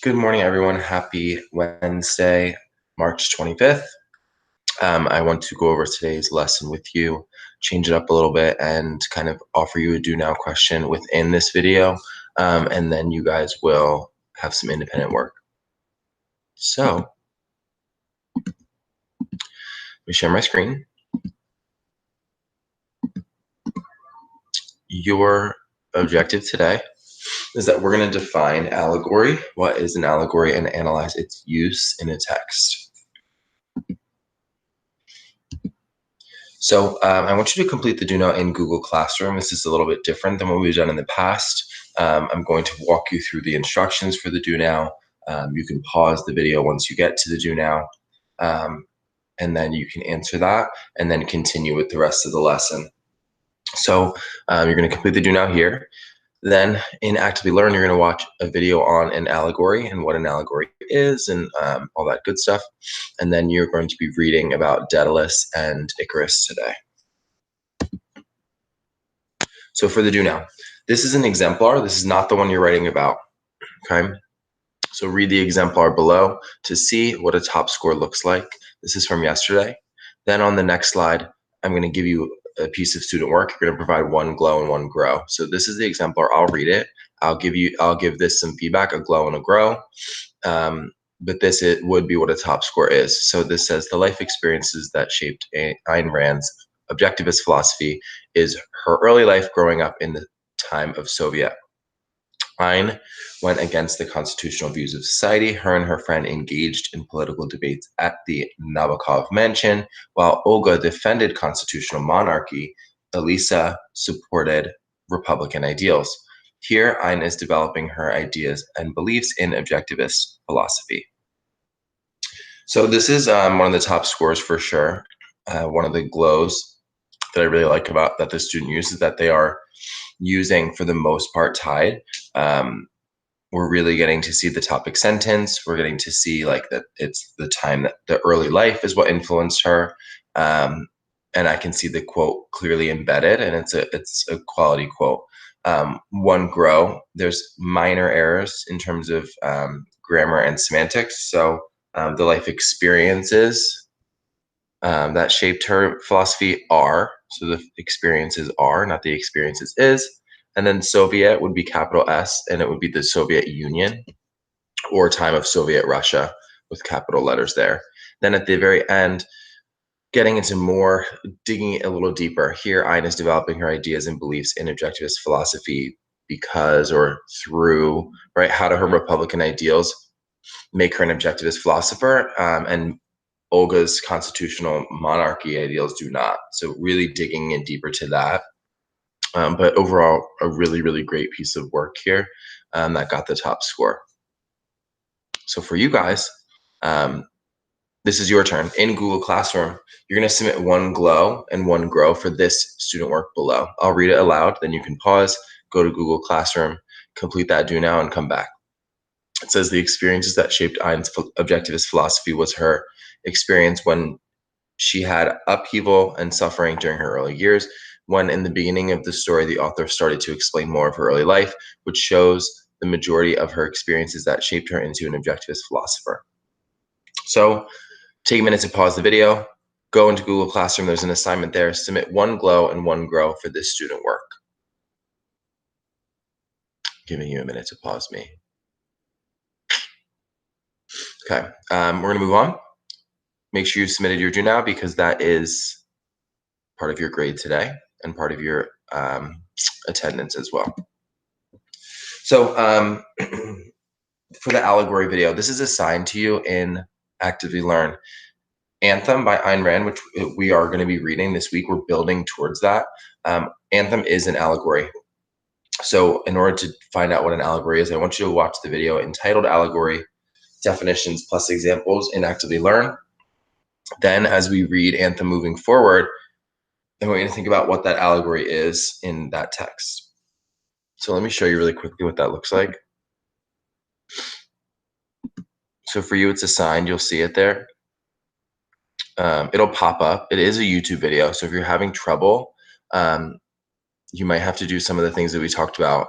Good morning, everyone. Happy Wednesday, March 25th. I want to go over today's lesson with you, change it up a little bit, and kind of offer you a do now question within this video. And then you guys will have some independent work. So, let me share my screen. Your objective today is that we're going to define allegory. What is an allegory, and analyze its use in a text. So I want you to complete the do now in Google Classroom. This is a little bit different than what we've done in the past. I'm going to walk you through the instructions for the do now. You can pause the video once you get to the do now, and then you can answer that and then continue with the rest of the lesson. So you're going to complete the do now here. Then in Actively Learn, you're going to watch a video on an allegory and what an allegory is and all that good stuff. And then you're going to be reading about Daedalus and Icarus today. So for the do now, this is an exemplar. This is not the one you're writing about, okay? So read the exemplar below to see what a top score looks like. This is from yesterday. Then on the next slide, I'm going to give you a piece of student work. You're going to provide one glow and one grow. So this is the exemplar. I'll read it. I'll give this some feedback, a glow and a grow. But it would be what a top score is. So this says the life experiences that shaped Ayn Rand's objectivist philosophy is her early life growing up in the time of Soviet. Ayn went against the constitutional views of society. Her and her friend engaged in political debates at the Nabokov mansion, while Olga defended constitutional monarchy. Elisa supported Republican ideals. Here, Ayn is developing her ideas and beliefs in objectivist philosophy. So this is one of the top scores for sure. One of the glows that I really like about that the student uses that they are using for the most part tied. We're really getting to see the topic sentence. We're getting to see like that it's the time that the early life is what influenced her. And I can see the quote clearly embedded, and it's a quality quote. One grow, there's minor errors in terms of grammar and semantics. So the life experiences that shaped her philosophy are, so the experiences are, not the experiences is. And then Soviet would be capital S, and it would be the Soviet Union or time of Soviet Russia with capital letters there. Then at the very end, getting into more, digging a little deeper. Here, Ayn is developing her ideas and beliefs in objectivist philosophy because, or through, right? How do her Republican ideals make her an objectivist philosopher? And Olga's constitutional monarchy ideals do not. So really digging in deeper to that. But overall, a really, really great piece of work here that got the top score. So for you guys, this is your turn. In Google Classroom, you're going to submit one glow and one grow for this student work below. I'll read it aloud, then you can pause, go to Google Classroom, complete that do now, and come back. It says the experiences that shaped Ayn's objectivist philosophy was her experience when she had upheaval and suffering during her early years, when in the beginning of the story, the author started to explain more of her early life, which shows the majority of her experiences that shaped her into an objectivist philosopher. So take a minute to pause the video, go into Google Classroom, there's an assignment there, submit one glow and one grow for this student work. Giving you a minute to pause me. Okay, we're gonna move on. Make sure you submitted your do now because that is part of your grade today and part of your attendance as well. So for the allegory video, this is assigned to you in Actively Learn. Anthem by Ayn Rand, which we are going to be reading this week. We're building towards that. Anthem is an allegory. So in order to find out what an allegory is, I want you to watch the video entitled Allegory, Definitions plus Examples in Actively Learn. Then as we read Anthem moving forward, I want you to think about what that allegory is in that text. So let me show you really quickly what that looks like. So for you, it's assigned. You'll see it there. It'll pop up. It is a YouTube video. So if you're having trouble, you might have to do some of the things that we talked about,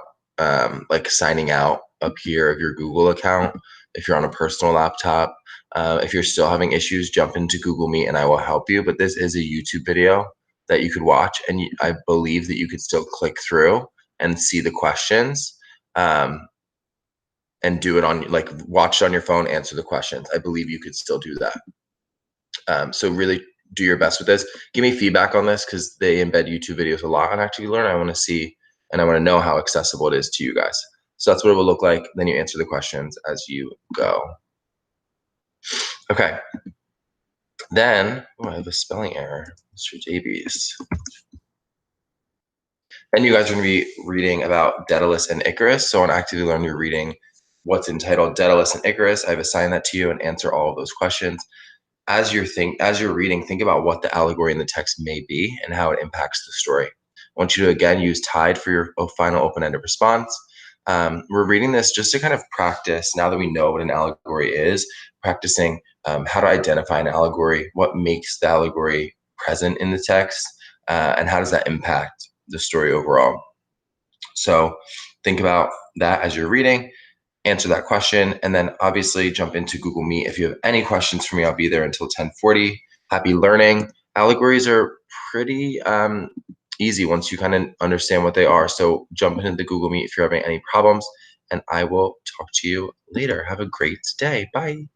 like signing out up here of your Google account if you're on a personal laptop. If you're still having issues, jump into Google Meet and I will help you. But this is a YouTube video that you could watch, and I believe that you could still click through and see the questions, and do it on, like, watch it on your phone, answer the questions. I believe you could still do that. So really do your best with this. Give me feedback on this because they embed YouTube videos a lot on Actively Learn. I want to see and I want to know how accessible it is to you guys. So that's what it will look like. Then you answer the questions as you go. Okay. Then, I have a spelling error, Mr. Davies. Then you guys are going to be reading about Daedalus and Icarus. So on Actively Learn, you're reading what's entitled Daedalus and Icarus. I've assigned that to you, and answer all of those questions. As you're reading, think about what the allegory in the text may be and how it impacts the story. I want you to again use tide for your final open-ended response. We're reading this just to kind of practice, now that we know what an allegory is, practicing how to identify an allegory, what makes the allegory present in the text, and how does that impact the story overall. So think about that as you're reading, answer that question, and then obviously jump into Google Meet. If you have any questions for me, I'll be there until 10:40. Happy learning. Allegories are pretty easy once you kind of understand what they are. So jump into the Google Meet if you're having any problems, and I will talk to you later. Have a great day. Bye.